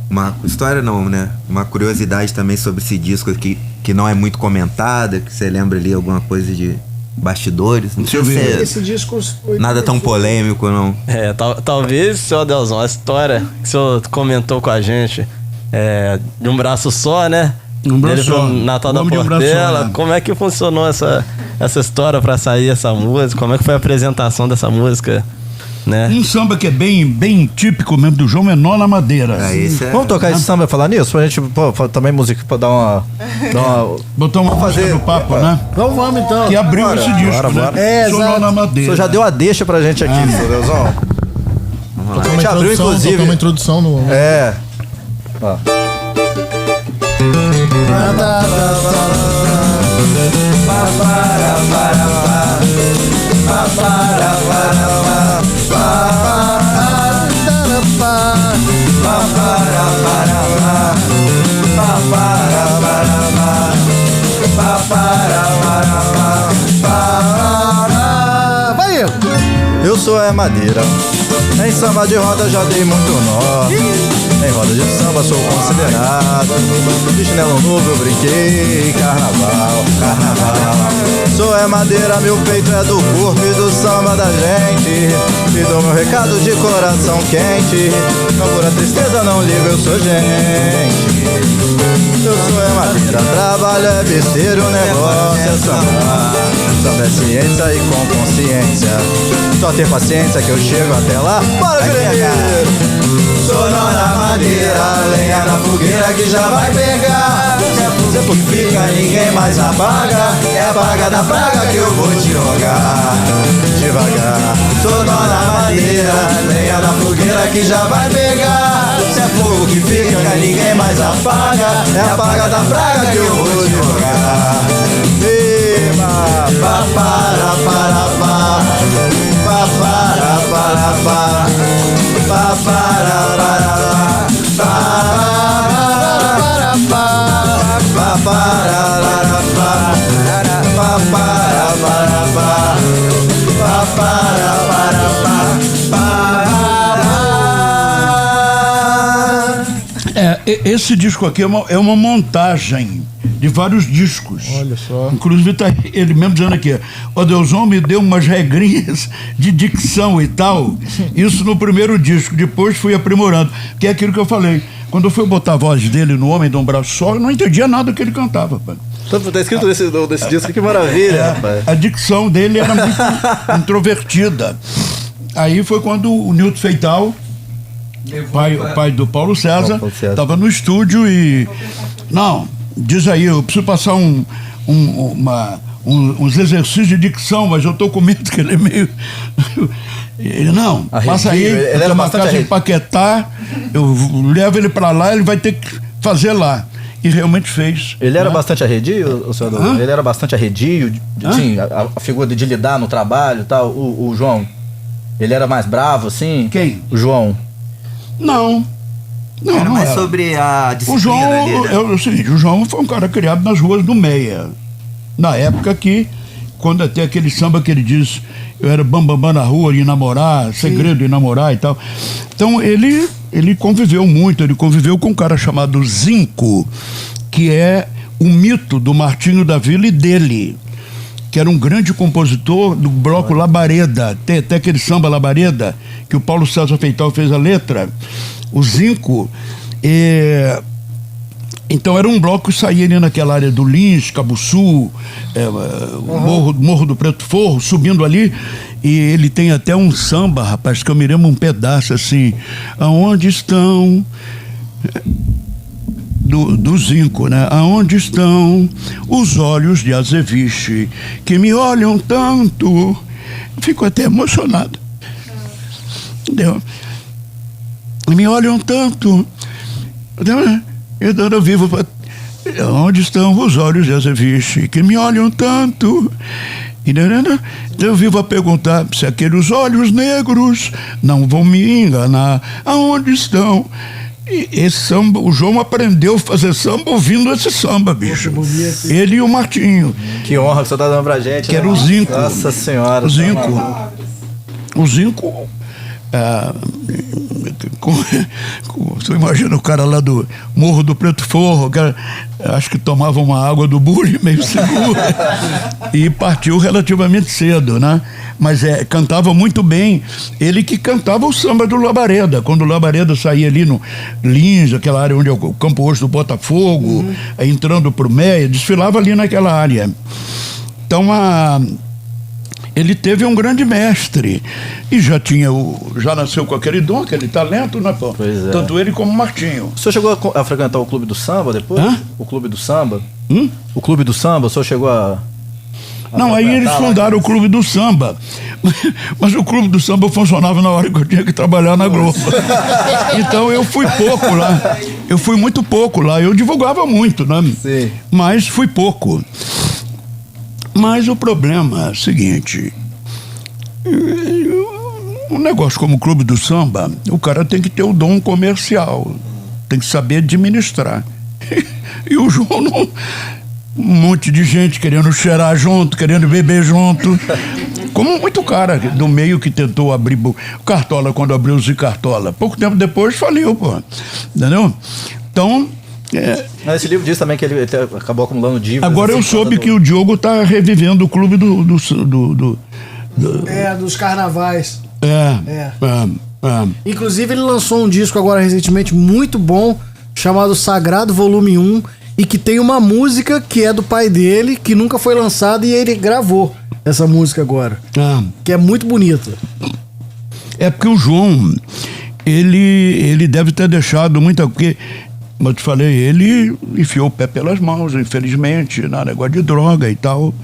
uma história não, né? Uma curiosidade também sobre esse disco aqui, que não é muito comentada, que você lembra ali alguma coisa de bastidores? Não sei se esse disco foi nada tão polêmico, não. Talvez, senhor Adelson, a história que o senhor comentou com a gente, de um braço só, né? Um braço só. Natal da Portela. Como é que funcionou essa história pra sair essa música? Como é que foi a apresentação dessa música? Né? Um samba que é bem típico mesmo do João é Nó na Madeira. Vamos tocar esse samba e falar nisso? Pra gente também música pra dar uma botar uma música do papo, né? Então vamos então. Que abriu esse disco, né? Sou Nó na Madeira. O senhor já deu a deixa pra gente aqui, seu Deusão. A gente abriu, inclusive. Uma introdução no... Ó. Vai eu. Eu sou madeira. Em samba de roda já dei muito nó. Em roda de samba sou considerado. De chinelo novo eu brinquei. Carnaval. Sou madeira, meu peito é do corpo e do samba da gente. E dou meu recado de coração quente. Não por a tristeza, não ligo, eu sou gente. Eu sou madeira. besteira, trabalho é besteira, o negócio é samba. Samba é ciência e com consciência. Só ter paciência que eu chego até lá. Bora, Juremeiro! Sou nó na madeira, lenha na fogueira que já vai pegar. Se fica, ninguém mais apaga. É a praga da praga que eu vou te jogar. Devagar. Sou nó na madeira, lenha na fogueira que já vai pegar. Se é fogo que fica, ninguém mais apaga. É a praga da praga que eu vou te jogar. Eba, pa para para pa, pa para para pa, pa para para pa, pa para pa, pa para pa, pa para Esse disco aqui é uma montagem de vários discos. Olha só. Inclusive tá ele mesmo dizendo aqui, o Deusão me deu umas regrinhas de dicção e tal. Isso no primeiro disco, depois fui aprimorando. Que é aquilo que eu falei. Quando eu fui botar a voz dele no Homem de um Braço Só, eu não entendia nada do que ele cantava, pai. Tá escrito desse disco, que maravilha, rapaz. A dicção dele era muito introvertida. Aí foi quando o Nilton Feital, o pai do Paulo César, estava no estúdio e... Não, diz aí, eu preciso passar uns exercícios de dicção, mas eu estou com medo que ele é meio... Ele, não, passa aí, ele era uma casa em Paquetá, eu levo ele para lá, ele vai ter que fazer lá. E realmente fez. Ele era bastante arredio, o senhor? Ele era bastante arredio, assim, a figura de lidar no trabalho e tal, o João. Ele era mais bravo, assim? Quem? O João. Não. Não, Era mais era. sobre a disciplina O João dele, né? é o seguinte, o João foi um cara criado nas ruas do Meia. Na época que, quando até aquele samba que ele diz, eu era bambambam na rua de namorar, segredo de namorar e tal. Então ele conviveu muito, ele conviveu com um cara chamado Zinco, que é o mito do Martinho da Vila e dele, que era um grande compositor do bloco Labareda. Tem até aquele samba Labareda, que o Paulo César Feital fez a letra. O Zinco, então era um bloco que saía ali naquela área do Lins, Cabuçu, Morro do Preto Forro, subindo ali, e ele tem até um samba, rapaz, que eu me lembro um pedaço assim, aonde estão... Do Zinco, né? Aonde estão os olhos de Azeviche que me olham tanto? Fico até emocionado. Entendeu? Me olham tanto. Eu vivo. Onde estão os olhos de Azeviche que me olham tanto? Eu vivo a perguntar se aqueles olhos negros não vão me enganar. Aonde estão? E esse samba, o João aprendeu a fazer samba ouvindo esse samba, bicho. Ele e o Martinho. Que honra que você tá dando pra gente. Que era o Zinco. Nossa Senhora. O Zinco. O Zinco. Você imagina o cara lá do Morro do Preto Forro, cara, acho que tomava uma água do bule meio segura e partiu relativamente cedo, né? Mas cantava muito bem. Ele que cantava o samba do Labareda, quando o Labareda saía ali no Lins, aquela área onde é o campo hoje do Botafogo, entrando pro Meia, desfilava ali naquela área. Então ele teve um grande mestre e já nasceu com aquele dom, aquele talento, né, pô? Pois é. Tanto ele como o Martinho. O senhor chegou a frequentar o Clube do Samba depois? O Clube do Samba? Hum? O Clube do Samba, o senhor chegou a Não, aí eles fundaram o Clube do Samba. Mas o Clube do Samba funcionava na hora que eu tinha que trabalhar na Globo. Então eu fui pouco lá. Eu fui muito pouco lá. Eu divulgava muito, né? Sim. Mas fui pouco. Mas o problema é o seguinte: um negócio como o Clube do Samba, o cara tem que ter o dom comercial, tem que saber administrar. E o João não... Um monte de gente querendo cheirar junto, querendo beber junto. Como muito cara do meio que tentou abrir o Cartola, quando abriu o Zicartola. Pouco tempo depois faliu, pô. Entendeu? Então... Mas esse livro diz também que ele acabou acumulando dívidas. Agora eu soube que o Diogo está revivendo o clube dos carnavais. É. Inclusive ele lançou um disco agora recentemente muito bom, chamado Sagrado Volume 1, e que tem uma música que é do pai dele, que nunca foi lançada e ele gravou essa música agora. Que é muito bonita. É porque o João, ele deve ter deixado muita... Porque, como eu te falei, ele enfiou o pé pelas mãos, infelizmente, na negócio de droga e tal.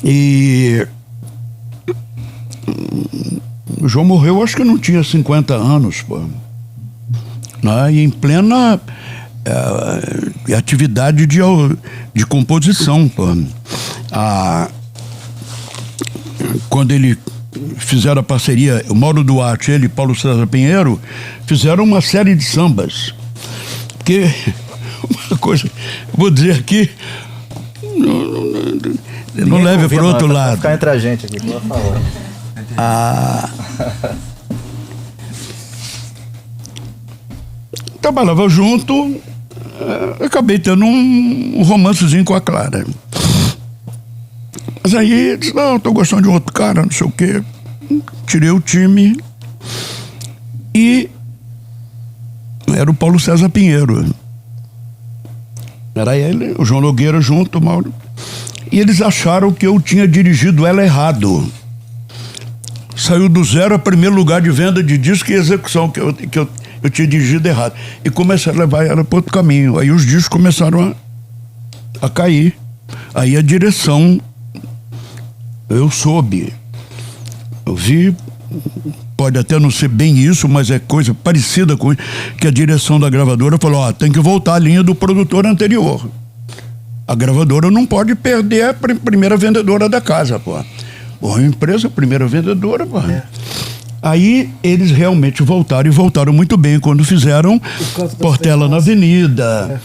E... o João morreu, acho que não tinha 50 anos, pô. E em plena atividade de composição, pô. Quando ele fizeram a parceria, o Mauro Duarte, ele e Paulo César Pinheiro, fizeram uma série de sambas. Porque, uma coisa, vou dizer aqui, não leve para o outro lado. Vai ficar entre a gente aqui, por favor. Trabalhava junto, acabei tendo um romancezinho com a Clara. Mas aí, disse, não, tô gostando de outro cara, não sei o quê. Tirei o time e era o Paulo César Pinheiro. Era ele, o João Nogueira junto, o Mauro. E eles acharam que eu tinha dirigido ela errado. Saiu do zero a primeiro lugar de venda de disco e execução, que eu tinha dirigido errado. E começaram a levar ela para outro caminho. Aí os discos começaram a cair. Aí a direção, eu soube. Eu vi, pode até não ser bem isso, mas é coisa parecida com que a direção da gravadora falou, tem que voltar à linha do produtor anterior. A gravadora não pode perder a primeira vendedora da casa, pô. Uma empresa, primeira vendedora, pô. Aí eles realmente voltaram, e voltaram muito bem quando fizeram Portela na Avenida.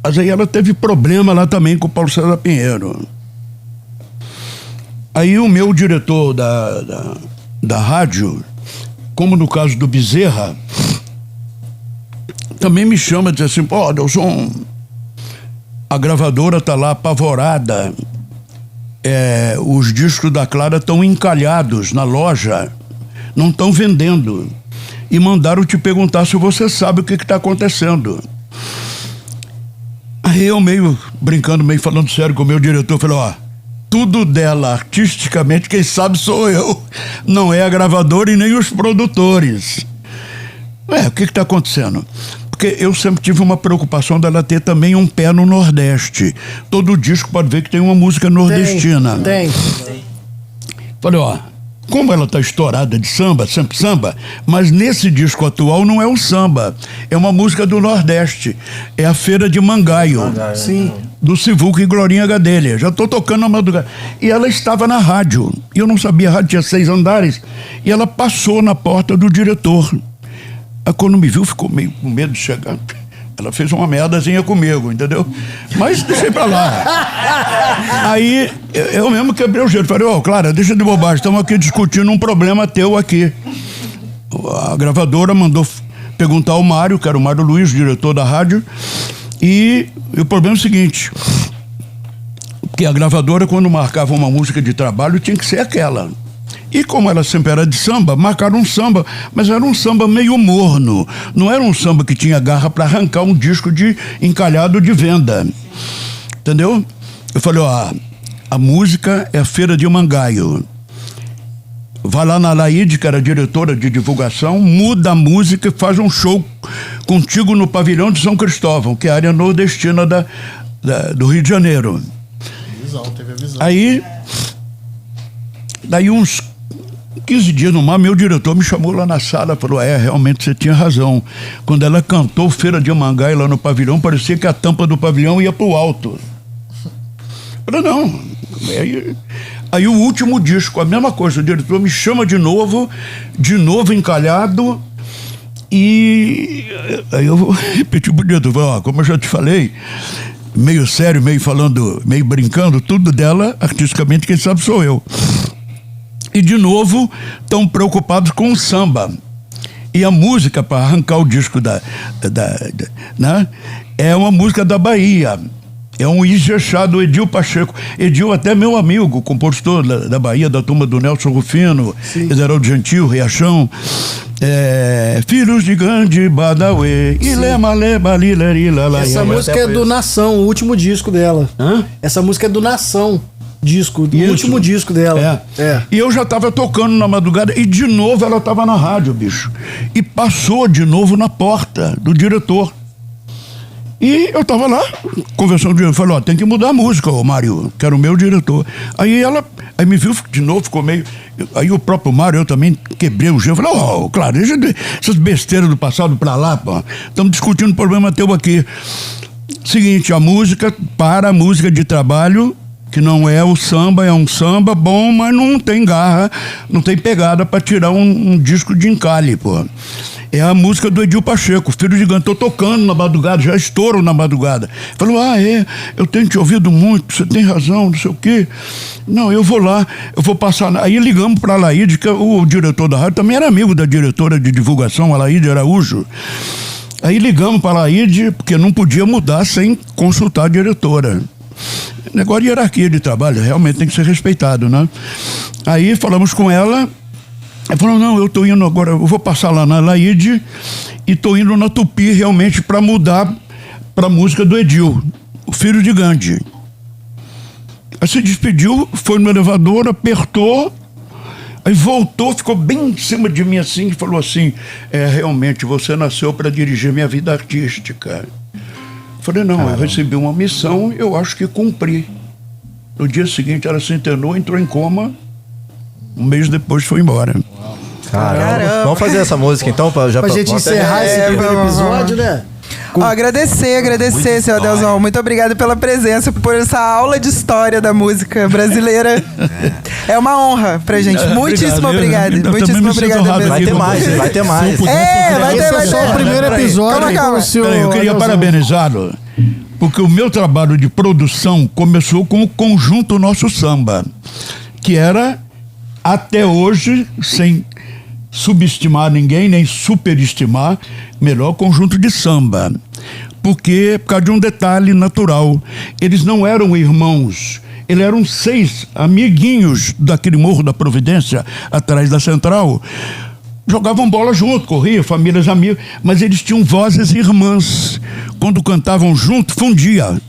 Mas aí ela teve problema lá também com o Paulo César Pinheiro. Aí o meu diretor da rádio, como no caso do Bezerra, também me chama e diz assim, pô, Adelson, a gravadora tá lá apavorada, os discos da Clara estão encalhados na loja, não estão vendendo, e mandaram te perguntar se você sabe o que está acontecendo. Aí eu meio brincando, meio falando sério com o meu diretor, falei, tudo dela artisticamente, quem sabe sou eu, não é a gravadora e nem os produtores. O que está acontecendo? Porque eu sempre tive uma preocupação dela ter também um pé no Nordeste. Todo disco pode ver que tem uma música nordestina. Tem. Falei, como ela está estourada de samba, sempre samba, mas nesse disco atual não é um samba, é uma música do Nordeste, é a Feira de Mangaio. Sim. Do Sivuca e Glorinha Gadelha. Já estou tocando na madrugada. E ela estava na rádio. E eu não sabia, a rádio tinha 6 andares. E ela passou na porta do diretor. Aí quando me viu, ficou meio com medo de chegar. Ela fez uma merdazinha comigo, entendeu? Mas deixei pra lá. Aí eu mesmo quebrei o jeito. Falei, Clara, deixa de bobagem. Estamos aqui discutindo um problema teu aqui. A gravadora mandou perguntar ao Mário, que era o Mário Luiz, diretor da rádio. E o problema é o seguinte, porque a gravadora, quando marcava uma música de trabalho, tinha que ser aquela. E como ela sempre era de samba, marcaram um samba, mas era um samba meio morno. Não era um samba que tinha garra para arrancar um disco de encalhado de venda. Entendeu? Eu falei, a música é a Feira de Mangaio. Vai lá na Laide, que era diretora de divulgação, muda a música e faz um show contigo no pavilhão de São Cristóvão, que é a área nordestina do Rio de Janeiro. Teve a visão. Aí, daí uns 15 dias no mar, meu diretor me chamou lá na sala e falou, realmente você tinha razão. Quando ela cantou Feira de Mangaio lá no pavilhão, parecia que a tampa do pavilhão ia pro alto. Eu falei, não. Aí o último disco, a mesma coisa, o diretor me chama de novo encalhado, e aí eu vou repetir pro diretor, como eu já te falei, meio sério, meio falando, meio brincando, tudo dela, artisticamente, quem sabe sou eu. E de novo, estão preocupados com o samba. E a música, para arrancar o disco né, é uma música da Bahia. É um Ijexá do Edil Pacheco. Edil até meu amigo, compositor da Bahia, da turma do Nelson Rufino, Ederaldo Gentil, Riachão. Filhos de Gandhi, Badawi, Essa música é do Nação, o último disco dela. Essa música é do Nação, o último disco dela. E eu já tava tocando na madrugada e de novo ela tava na rádio, bicho. E passou de novo na porta do diretor. E eu tava lá, conversando com ele, falei, tem que mudar a música, ô Mário, que era o meu diretor. Aí me viu de novo, ficou meio... Aí o próprio Mário, eu também quebrei o gelo, falei, claro, deixa essas besteiras do passado pra lá, pô. Estamos discutindo um problema teu aqui. Seguinte, a música de trabalho, que não é o samba, é um samba bom, mas não tem garra, não tem pegada pra tirar um disco de encalhe, pô. É a música do Edil Pacheco, Filho de Gandhi. Tô tocando na madrugada, já estouro na madrugada. Falou, eu tenho te ouvido muito, você tem razão, não sei o quê. Não, eu vou lá, eu vou passar... Aí ligamos pra Laíde, que o diretor da rádio também era amigo da diretora de divulgação, a Laíde Araújo. Aí ligamos pra Laíde, porque não podia mudar sem consultar a diretora. Negócio de hierarquia de trabalho, realmente tem que ser respeitado, né? Aí falamos com ela... Ele falou, não, eu tô indo agora, eu vou passar lá na Laíde e tô indo na Tupi realmente para mudar pra música do Edil, o Filho de Gandhi. Aí se despediu, foi no elevador, apertou, aí voltou, ficou bem em cima de mim assim e falou assim, realmente, você nasceu para dirigir minha vida artística. Eu falei, não, eu recebi uma missão, eu acho que cumpri. No dia seguinte ela se internou, entrou em coma, um mês depois foi embora. Caramba. Vamos fazer essa música então pra gente encerrar esse primeiro episódio, né? Agradecer, seu Adelson. Muito obrigado pela presença, por essa aula de história da música brasileira. É uma honra pra gente. Muitíssimo obrigado. Muitíssimo obrigado mesmo. Vai ter mais. Vai ter. Esse é só o primeiro episódio. Calma. Eu queria parabenizá-lo, porque o meu trabalho de produção começou com o Conjunto Nosso Samba, que era, até hoje, sem subestimar ninguém, nem superestimar, melhor conjunto de samba. Por causa de um detalhe natural. Eles não eram irmãos, eles eram 6 amiguinhos daquele Morro da Providência, atrás da Central. Jogavam bola junto, corriam, famílias amigas, mas eles tinham vozes irmãs. Quando cantavam junto, fundia.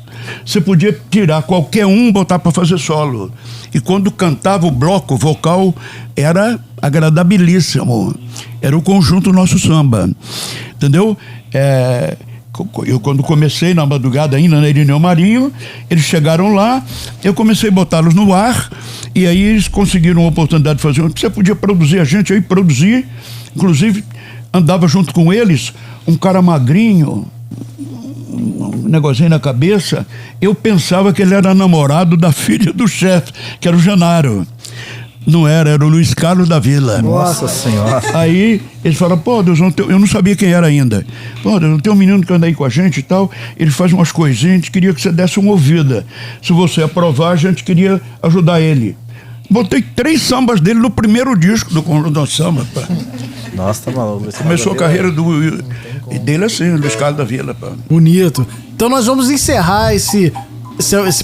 Você podia tirar qualquer um, botar para fazer solo. E quando cantava o bloco vocal, era agradabilíssimo. Era o Conjunto Nosso Samba. Entendeu? Eu, quando comecei na madrugada ainda na Irineu Marinho, eles chegaram lá, eu comecei a botá-los no ar, e aí eles conseguiram a oportunidade de fazer. Você podia produzir, a gente aí produzir. Inclusive, andava junto com eles um cara magrinho, um negocinho na cabeça. Eu pensava que ele era namorado da filha do chefe, que era o Genaro. Não era o Luiz Carlos da Vila. Nossa Senhora. Aí eles falaram, Deus, eu não sabia quem era ainda. Deus, tem um menino que anda aí com a gente e tal, ele faz umas coisinhas, a gente queria que você desse uma ouvida. Se você aprovar, a gente queria ajudar ele. Botei 3 sambas dele no primeiro disco do Conjunto do Samba. Pá. Nossa, tá maluco. Começou a carreira dele assim, Luiz Carlos da Vila. Pá. Bonito. Então nós vamos encerrar esse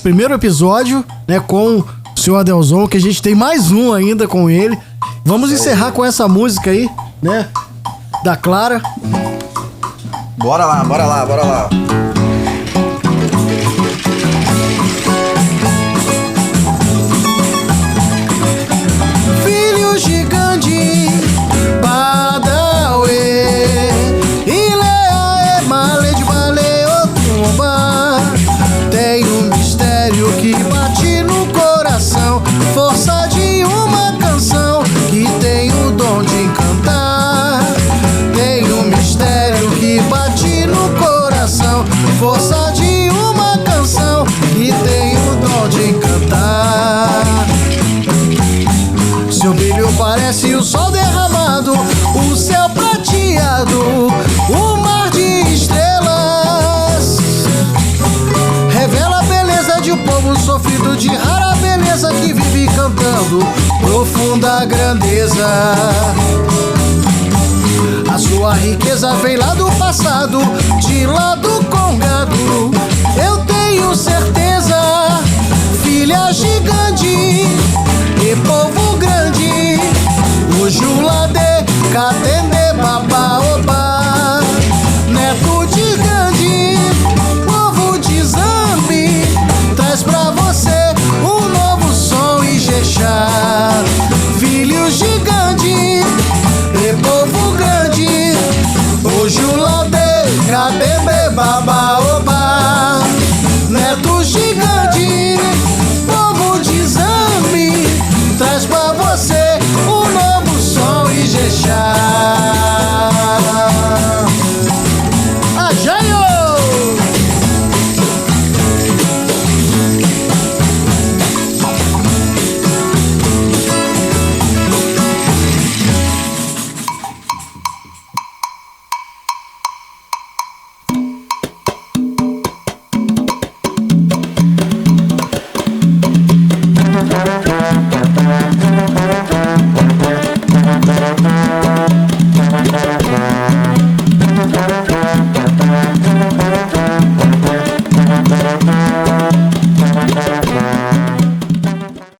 primeiro episódio, né, com o senhor Adelson, que a gente tem mais um ainda com ele. Vamos encerrar com essa música aí, né, da Clara. Bora lá. Filhos de Gandhi, Badawi, Ilea, Male de Bale, Otumba. Tem um mistério que bate no coração, força de uma canção que tem o dom de encantar. Tem um mistério que bate no coração, força de uma canção que tem o dom de encantar. Seu brilho parece o sol derramado, o céu prateado, o mar de estrelas. Revela a beleza de um povo sofrido, de rara beleza que vive cantando profunda grandeza. A sua riqueza vem lá do passado, de lá do Congado. Eu tenho tenho certeza, filha gigante e povo grande, o Jula de Catende Papo.